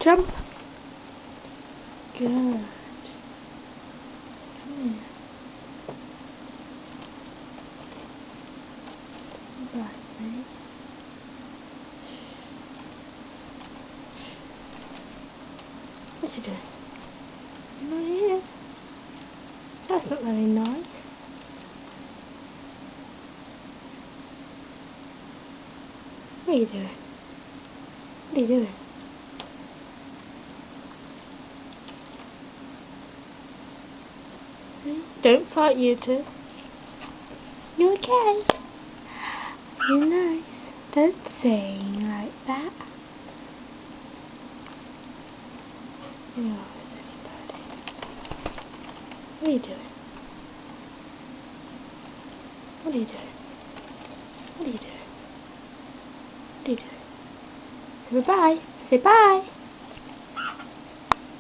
Jump. Good. Come here. Right, mate. What you doing? You're not here. That's not very nice. What are you doing? What are you doing? Don't fight, you two. You okay? You're nice. Don't sing like that. Oh, silly birdie. What are you doing? What are you doing? What are you doing? What are you doing? Say bye. Say bye.